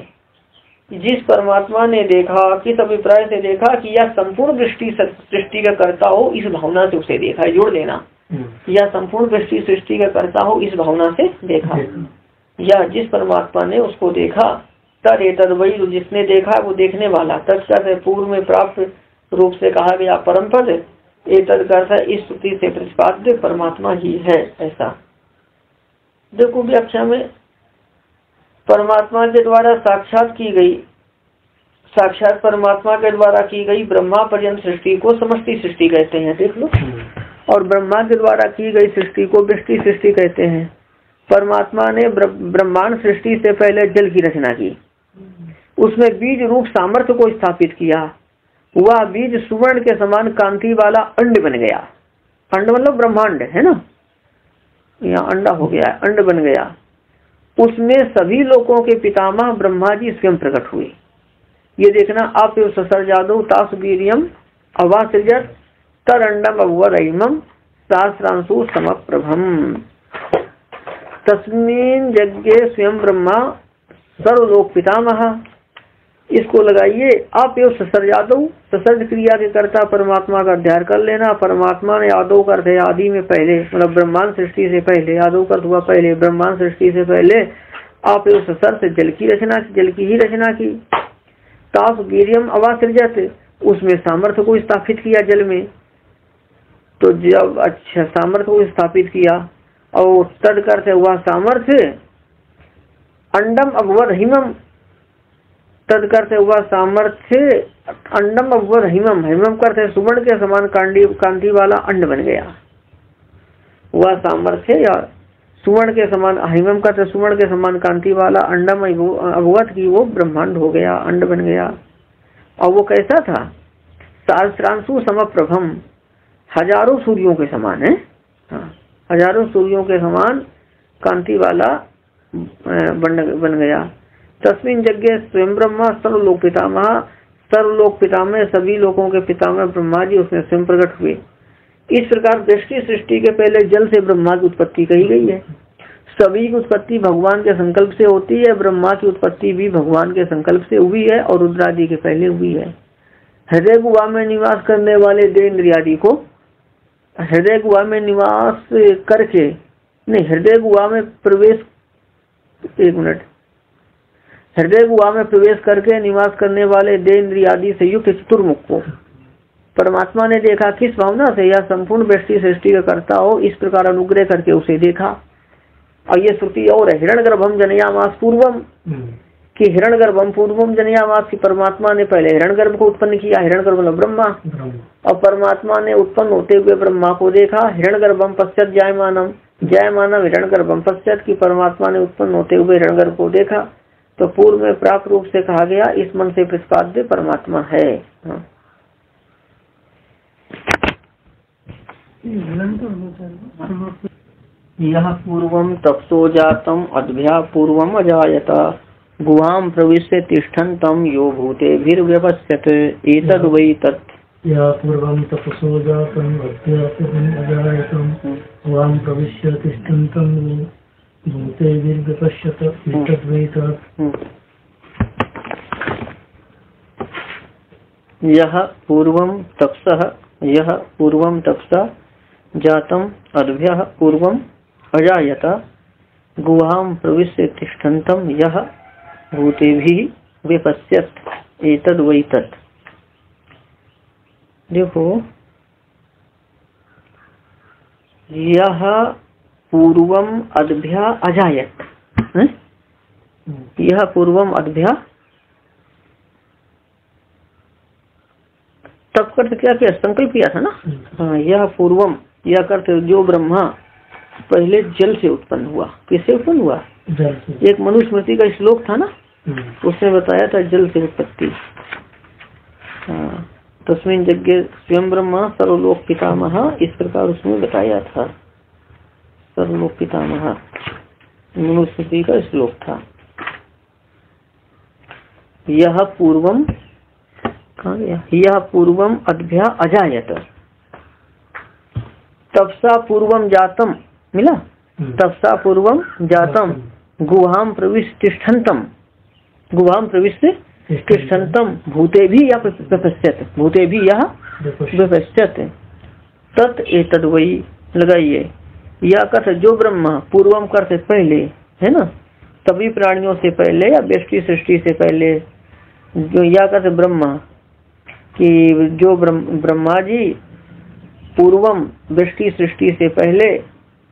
जिस परमात्मा ने देखा, किस अभिप्राय से देखा कि यह संपूर्ण सृष्टि का कर्ता हो, इस भावना से उसे देखा। जोड़ देना, या संपूर्ण सृष्टि का कर्ता हो इस भावना से देखा, या जिस परमात्मा ने उसको देखा। तद एतद वही, जिसने देखा वो देखने वाला। तत्काल पूर्व में प्राप्त रूप से कहा गया परम पद, एतद का अर्थ है इस स्तुति से प्रतिपाद्य परमात्मा ही है। ऐसा देखो व्याख्या में, परमात्मा के द्वारा साक्षात की गई, साक्षात परमात्मा के द्वारा की गई ब्रह्मा पर्यंत सृष्टि को समष्टि सृष्टि कहते हैं, देख लो। और ब्रह्मा के द्वारा की गई सृष्टि को वृष्टि सृष्टि कहते हैं। परमात्मा ने ब्रह्मांड सृष्टि से पहले जल की रचना की, उसमें बीज रूप सामर्थ्य को स्थापित किया। वह बीज सुवर्ण के समान कांति वाला अंड बन गया। अंड मतलब ब्रह्मांड है ना, यहाँ अंडा हो गया, अंड बन गया। उसमें सभी लोगों के पितामह ब्रह्मा जी स्वयं प्रकट हुए। ये देखना, आप ससर जादव तास वीर्यम अवासृजत तरंडम अवरहिमम सहस्रांशु समप्रभम तस्मिन् यज्ञे स्वयं ब्रह्मा सर्वलोक पितामह। इसको लगाइए, आप एवं ससर यादव, ससर्ज क्रिया के कर्ता परमात्मा का अध्ययन कर लेना। परमात्मा ने यादव का अर्थ है आदि में पहले, मतलब ब्रह्मांड सृष्टि से पहले। यादव का अर्थ हुआ पहले, ब्रह्मांड सृष्टि से पहले। आप एवं ससर से जल की रचना, जल की ही रचना की। ताप वीर्यम अवासृजत, उसमें सामर्थ्य को स्थापित किया जल में। तो जब अच्छा सामर्थ्य को स्थापित किया, और तद करते हुआ सामर्थ्य अंडम अववर हिमम, तद करते हुआ सामर्थ्य अंडम अववर हिमम, हिमम करते सुवर्ण के समान कांति वाला अंड बन गया। वह सामर्थ्य या सुवर्ण के समान, हिमम करते सुवर्ण के समान कांति वाला अंडम अवगत की वो ब्रह्मांड हो गया, अंड बन गया। और वो कैसा था, सहस्रांशु समप्रभम, हजारों सूर्यों के समान है। हाँ, हजारों सूर्यों के समान कांति वाला बन गया। तस्मिन् यज्ञे स्वयं ब्रह्मा सर्वलोक पितामह, सर्वलोक पितामह सभी लोगों के पितामह ब्रह्मा जी उसमें स्वयं प्रकट हुए। इस प्रकार दृष्टि सृष्टि के पहले जल से ब्रह्मा की उत्पत्ति कही गई है। सभी की उत्पत्ति भगवान के संकल्प से होती है। ब्रह्मा की उत्पत्ति भी भगवान के संकल्प से हुई है और रुद्रादि के पहले हुई है। हृदय गुहा में निवास करने वाले देह इंद्रियादि को, हृदय गुहा में निवास करके नहीं, हृदय गुहा में प्रवेश, एक मिनट, हृदय गुहा में प्रवेश करके निवास करने वाले देह इंद्रियादि से युक्त चतुर्मुख को परमात्मा ने देखा। किस भावना से, यह संपूर्ण वृष्टि सृष्टि का करता हो इस प्रकार अनुग्रह करके उसे देखा। और ये श्रुति और है, हिरण्यगर्भम जनयामास पूर्वम, कि हिरण्यगर्भम पूर्वम जनयामास की परमात्मा ने पहले हिरण्यगर्भ को उत्पन्न किया। हिरण्यगर्भ मतलब ब्रह्मा, और परमात्मा ने उत्पन्न होते हुए ब्रह्मा को देखा। हिरण्यगर्भम पश्चात जायमानम, जायमानम हिरण्यगर्भम पश्चात की परमात्मा ने उत्पन्न होते हुए हिरण्यगर्भ को देखा। तो पूर्व में प्राप्त रूप से कहा गया इस मन से प्रतिपाद्य परमात्मा है। हाँ। यह पूर्वम तपसो जातम अद्भ्या पूर्वम अजायत गुहाम प्रविश्य तिष्ठन्तम यो भूतेभिर्व्यवस्थित एतद् वै तत्। यह पूर्वम तपसो जातम अद्भ्या पूर्वम अजायत गुहाम प्रविश्य तिष्ठन्तम भूतेभिर्व्यवस्थित एतद् वै तत्। यह पूर्वम तपसः, यह पूर्वम तपसा जातम अद्भ्यः पूर्वम अजायत गुहाम प्रविश्य तिष्ठन्तम यह भूतेभिः व्यपश्यत् एतद् वै तत्। देखो, यह पूर्वम अद्भ्या अजायत, यह पूर्वम अद्भ्या, तब करते क्या किया, संकल्प किया था ना। हाँ, यह पूर्वम, यह करते जो ब्रह्मा पहले जल से उत्पन्न हुआ। किससे उत्पन्न हुआ? जल से। एक मनुस्मृति का श्लोक था ना, उसने बताया था जल से उत्पत्ति। हाँ, तस्मिन् यज्ञे स्वयं ब्रह्मा सर्वलोक पितामह, इस प्रकार उसमें बताया था। सर्वलोक पितामह मनुस्मृति का श्लोक था। यह पूर्वम, कहाँ गया, यह पूर्वम अद्भ्या अजायत तपसा पूर्वम जातम, मिला, तपसा पूर्वम जातम गुहाम प्रविष्ट तिष्ठन्तम, गुहाम प्रविष्ट तिष्ठन्तम भूते भी या व्यपश्यत, भूते भी यह व्यपश्यत तत् एतद् वही, लगाइए, या करते जो ब्रह्मा, पूर्वम करते पहले, है ना, सभी प्राणियों से पहले या व्यष्टि सृष्टि से पहले, जो या करते ब्रह्मा कि जो ब्रह्मा जी पूर्वम व्यष्टि सृष्टि से पहले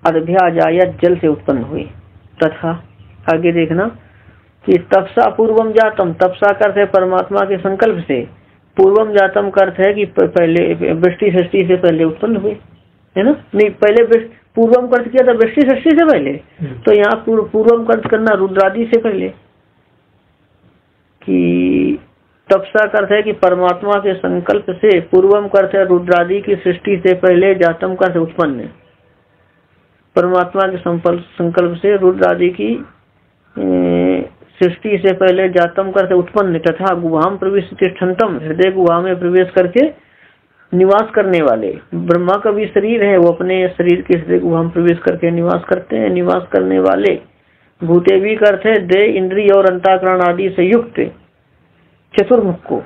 अद्भ्याजायत जल से उत्पन्न हुए, तथा आगे देखना कि तपसा पूर्वम जातम, तपसा करते परमात्मा के संकल्प से, पूर्वम जातम करते है कि पहले व्यष्टि सृष्टि से पहले उत्पन्न हुए, है ना, नहीं पहले पूर्वम कर्त किया था व्यष्टि सृष्टि से पहले, तो यहाँ पूर्वम कर्त करना रुद्रादि से पहले, कि तपसा करते है कि परमात्मा के संकल्प से, पूर्वम करते है रुद्रादि की सृष्टि से पहले, जातम करते उत्पन्न, परमात्मा के संकल्प से रुद्रादि की सृष्टि से पहले जातम करते उत्पन्न, तथा गुहाम प्रविष्ट तिष्ठन्तम, हृदय गुहा में प्रवेश करके निवास करने वाले, ब्रह्मा का भी शरीर है, वो अपने शरीर के हृदय गुहा में प्रवेश करके निवास करते हैं, निवास करने वाले, भूते भी करते दे इंद्रिय और अंतःकरण आदि से युक्त चतुर्मुख को,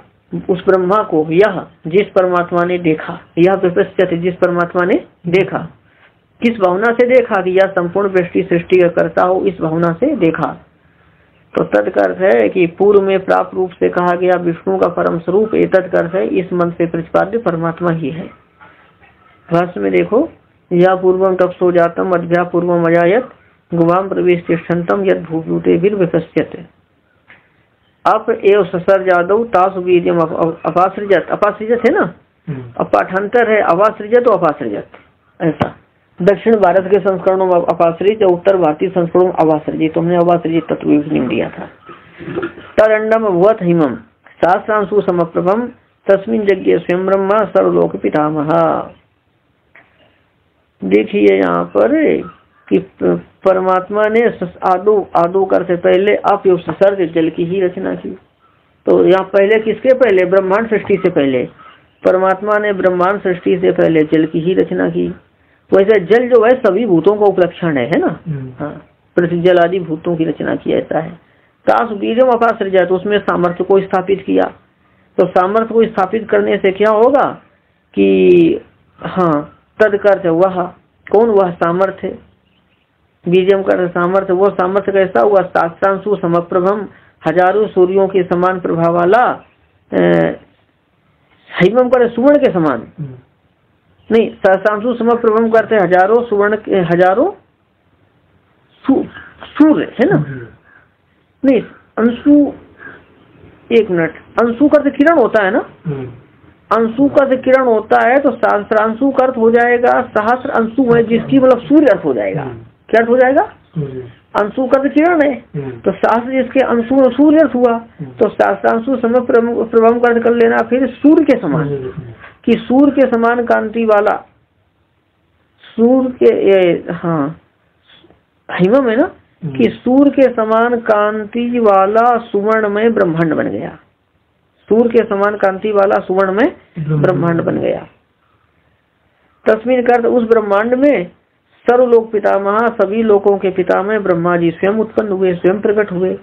उस ब्रह्मा को, यह जिस परमात्मा ने देखा, यह व्यपश्यत जिस परमात्मा ने देखा, किस भावना से देखा कि यह संपूर्ण व्यष्टि सृष्टि का करता हो, इस भावना से देखा, तो तत्कर्थ है कि पूर्व में प्राप्त रूप से कहा गया विष्णु का परम स्वरूप एतत्कर्थ है, इस मन से प्रतिपाद्य परमात्मा ही है। भाष्य में देखो, या पूर्वम तपसो जातम अद्भ्या पूर्वम अजायत गुहाम प्रवेश तिष्ठन्तम यद भूभूते विपश्यत अप एव ससर जादव तासु वीर्यम अपासृजत, अपासृजत है ना, अपाठांतर है अपासृजत और अपासृजत, ऐसा दक्षिण भारत के संस्करणों में अपासृजित और उत्तर भारतीय संस्करणों में अवासृजित, तुमने अवासृजित तत्व नियम दिया था। तरंडम भवत हिमम शास्त्रांशु समप्रभम तस्मिन् यज्ञे स्वयं ब्रह्मा सर्वलोक पितामह। देखिए यहाँ पर कि परमात्मा ने आदो आदो करते पहले अपयोग सर्ग जल की ही रचना की, तो यहाँ पहले किसके पहले, ब्रह्मांड सृष्टि से पहले परमात्मा ने ब्रह्मांड सृष्टि से पहले जल की ही रचना की। वैसे जल जो है सभी भूतों का उपलक्षण है ना, हाँ, पृथ्वी जल आदि भूतों की रचना की, ऐसा है। तास बीजम अपासृजत, तो उसमें सामर्थ्य को स्थापित किया, तो सामर्थ्य को स्थापित करने से क्या होगा कि हाँ तदकर्थ वह कौन, वह सामर्थ्य, बीजम कर सामर्थ्य, वो सामर्थ्य कैसा हुआ, शास्त्रांशु समप्रभम, हजारों सूर्यों के समान प्रभाव वाला, हिमम करे सुवर्ण के समान, नहीं सहस्रांशु समप्रभम करते हजारों सुवर्ण के, हजारों सूर्य है ना, नहीं अंशु, एक मिनट, अंशु का किरण होता है ना, अंशु का किरण होता है, तो सहस्रांशु का अर्थ हो जाएगा सहस्र अंशु है, जिसकी मतलब सूर्य अर्थ हो जाएगा, क्या अर्थ हो जाएगा, अंशु का किरण है, तो सहस्र जिसके अंशु सूर्य अर्थ हुआ, तो सहस्रांशु समप्रभम का अर्थ कर लेना फिर सूर्य के समान, कि सूर्य के समान कांति वाला, सूर्य के हाँ हिमम है ना, कि सूर्य के समान कांति वाला सुवर्ण में ब्रह्मांड बन गया, सूर्य के समान कांति वाला सुवर्ण में ब्रह्मांड बन गया। तस्मिन कर उस ब्रह्मांड में सर्वलोक पितामह, सभी लोकों के पितामह ब्रह्मा जी स्वयं उत्पन्न हुए, स्वयं प्रकट हुए।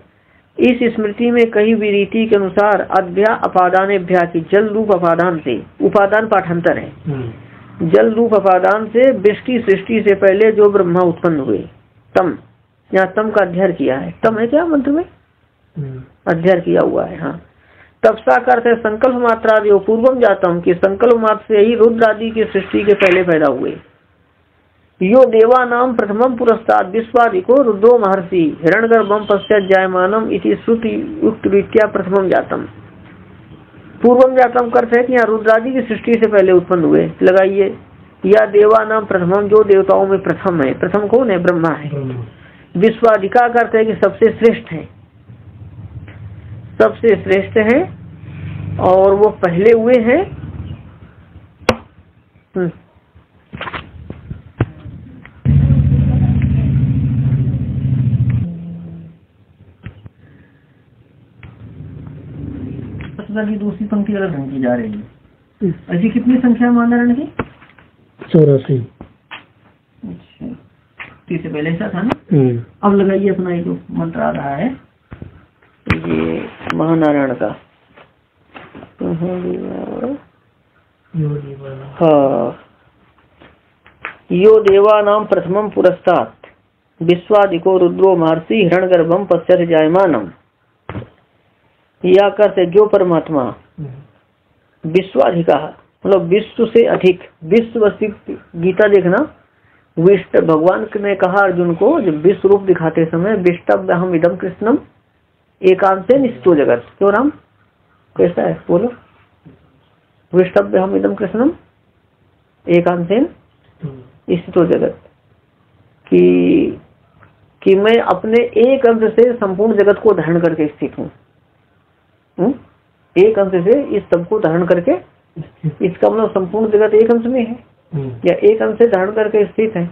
इस स्मृति में कही हुई रीति के अनुसार अद्भ्या अपादान भ्या की जल रूप अपादान से, उपादान पाठांतर है, जल रूप अपादान से वृष्टि सृष्टि से पहले जो ब्रह्मा उत्पन्न हुए, तम, यहाँ तम का अध्ययन किया है, तम है क्या मंत्र में अध्ययन किया हुआ है, हाँ। तपसा करते है संकल्प मात्रा जो पूर्वम जातम, की संकल्प मात्र से ही रुद्र आदि की सृष्टि के पहले पैदा हुए। यो देवा नाम प्रथमम पुरस्ताद विश्वादिको रुद्रो महर्षि हिरण्यगर्भम पश्चात जायमानम इति श्रुति युक्त रीत्या प्रथमम जातम। पूर्वम जातम करते है कि यहाँ रुद्रादि की सृष्टि से पहले उत्पन्न हुए, लगाइए, या देवा नाम प्रथमम, जो देवताओं में प्रथम है, प्रथम कौन है, ब्रह्मा है। विश्वाधिका करते है कि सबसे श्रेष्ठ है, सबसे श्रेष्ठ है, और वो पहले हुए हैं की दूसरी पंक्ति अलग ढंग की जा रही है। ऐसी कितनी संख्या है मानरण की? 84। अच्छा, तीसरे पहले ऐसा था ना। अब लगाइए अपना ये जो मंत्र आ रहा है ये महानारायण का। हाँ, यो देवा नाम प्रथमम पुरस्तात् विश्वादिको रुद्रो महर्षि हिरण्यगर्भम पश्यति जायमानम। या करते जो परमात्मा विश्वाधिका मतलब विश्व से अधिक, विश्व गीता देखना, विष्ट भगवान ने कहा अर्जुन को जब विश्व रूप दिखाते समय विष्टव्य हम इदम कृष्णम एकांत निष्ठो जगत। क्यों राम कैसा है बोलो? विष्टव्य हम इदम कृष्णम एकांत स्थितो जगत कि मैं अपने एक अंश से संपूर्ण जगत को धारण करके स्थित हूँ। एक अंश से इस सबको धारण करके, इसका मतलब संपूर्ण जगत एक अंश में है या एक अंश से धारण करके स्थित है।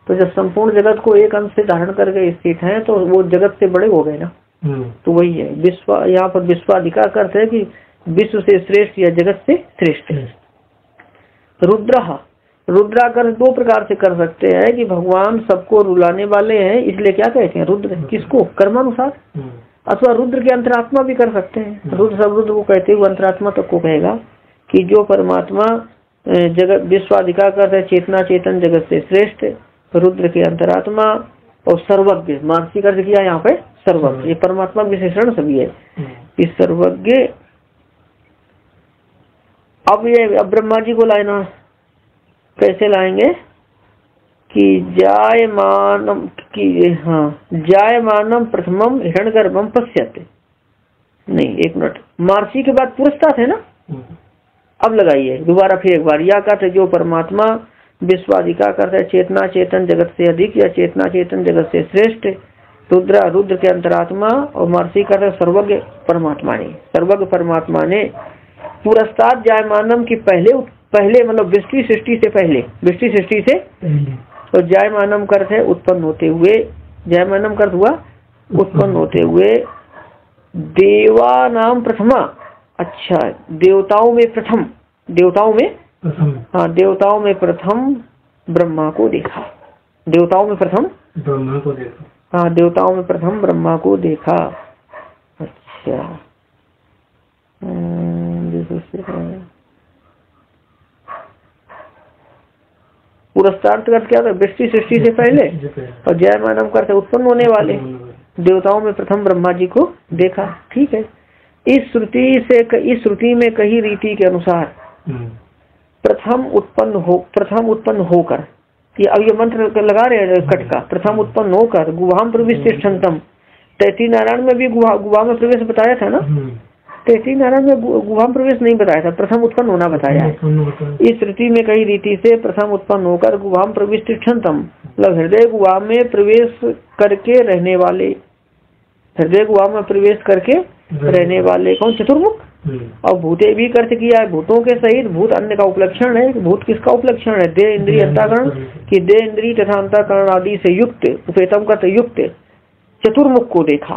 तो जब संपूर्ण जगत को एक अंश से धारण करके स्थित है तो वो जगत से बड़े हो गए ना। तो वही है विश्व, यहाँ पर विश्वाधिकार करते हैं कि विश्व से श्रेष्ठ या जगत से श्रेष्ठ है। रुद्राकर दो प्रकार से कर सकते हैं कि भगवान सबको रुलाने वाले हैं इसलिए क्या कहते हैं रुद्र, किसको? कर्मानुसार। अथवा रुद्र के अंतरात्मा भी कर सकते हैं। रुद्र सब रुद्र को कहते हुए अंतरात्मा तक को कहेगा कि जो परमात्मा जगत विश्वाधिकार करते चेतना चेतन जगत से श्रेष्ठ, रुद्र के अंतरात्मा और सर्वज्ञ। मानसी कर किया यहाँ पे सर्वज्ञ, ये परमात्मा विशेषण सभी है। इस सर्वज्ञ अब ब्रह्मा जी को लाना कैसे लाएंगे कि जायमानम की, हाँ जायमानम प्रथमम हिरण्यगर्भम पश्यते। नहीं एक मिनट, महर्षि के बाद पुरस्तात् है ना। अब लगाइए दोबारा फिर एक बार। या कहते जो परमात्मा विश्वाधिकार करते चेतना चेतन जगत से अधिक या चेतना चेतन जगत से श्रेष्ठ, रुद्र के अंतरात्मा और महर्षि करते सर्वज्ञ परमात्मा ने, सर्वज्ञ परमात्मा ने पुरस्तात् जायमानम की पहले मतलब वृष्टि सृष्टि से पहले, वृष्टि सृष्टि से तो जायमानम करते उत्पन्न होते हुए, जायमानम कर हुआ उत्पन्न होते हुए देवा नाम प्रथमा। अच्छा, देवताओं में प्रथम, देवताओं में हाँ देवताओं में प्रथम ब्रह्मा को देखा, देवताओं में प्रथम ब्रह्मा को देखा। हाँ देवताओं में प्रथम ब्रह्मा को देखा। अच्छा पुरस्तार्थ कर क्या था? वृष्टि सृष्टि से पहले और जयमानम करते उत्पन्न होने वाले देवताओं में प्रथम ब्रह्मा जी को देखा। ठीक है, इस श्रुति में कही रीति के अनुसार प्रथम उत्पन्न होकर, कि अब ये मंत्र लगा रहे हैं कट का, प्रथम उत्पन्न होकर गुहाम प्रविष्टिष्ठन्तम। तैती नारायण में भी गुहा में प्रवेश बताया था ना। तैती नारायण में गुहा में प्रवेश नहीं बताया था, प्रथम उत्पन्न होना बताया है। इस श्रुति में कई रीति से प्रथम उत्पन्न होकर गुहा में प्रविष्टिष्ठन्तम मतलब हृदय गुहा में प्रवेश करके रहने वाले, हृदय गुहा में प्रवेश करके रहने वाले कौन? चतुर्मुख। और भूते भी अर्थ किया है, भूतों के सहित। भूत अन्य का उपलक्षण है। भूत किसका उपलक्षण है? देह इंद्रिय अंतःकरण की, देह इंद्रिय तथा अंतःकरण आदि से युक्त, उपेतम का युक्त चतुर्मुख को देखा,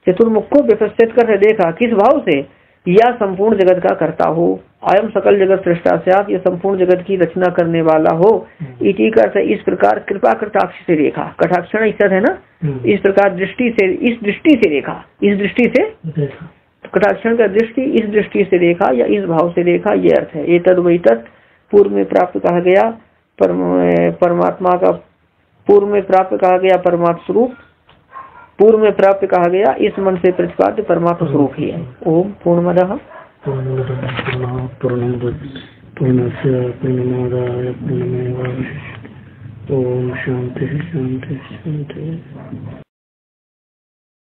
चतुर्मुख को विपश्चित कर देखा। किस भाव से? या संपूर्ण जगत का करता हो, अयम सकल जगत सृष्टा से आप, ये संपूर्ण जगत की रचना करने वाला हो। इति का इस प्रकार कृपा कटाक्ष से देखा, कटाक्षण इस है ना, इस प्रकार दृष्टि से, इस दृष्टि से देखा, इस दृष्टि से कटाक्षण का दृष्टि, इस दृष्टि से देखा या इस भाव से देखा, ये अर्थ है। ये तद वही तत् पूर्व में प्राप्त कहा गया परमात्मा का, पूर्व में प्राप्त कहा गया परमात्म स्वरूप, पूर्व में प्राप्त कहा गया इस मन से प्रतिपाद्य परमात्मा स्वरूप ही है। ओम पूर्णमदः पूर्णस्य पूर्णमादाय पूर्णमेवावशिष्यते। ओम शांति शांति शांति।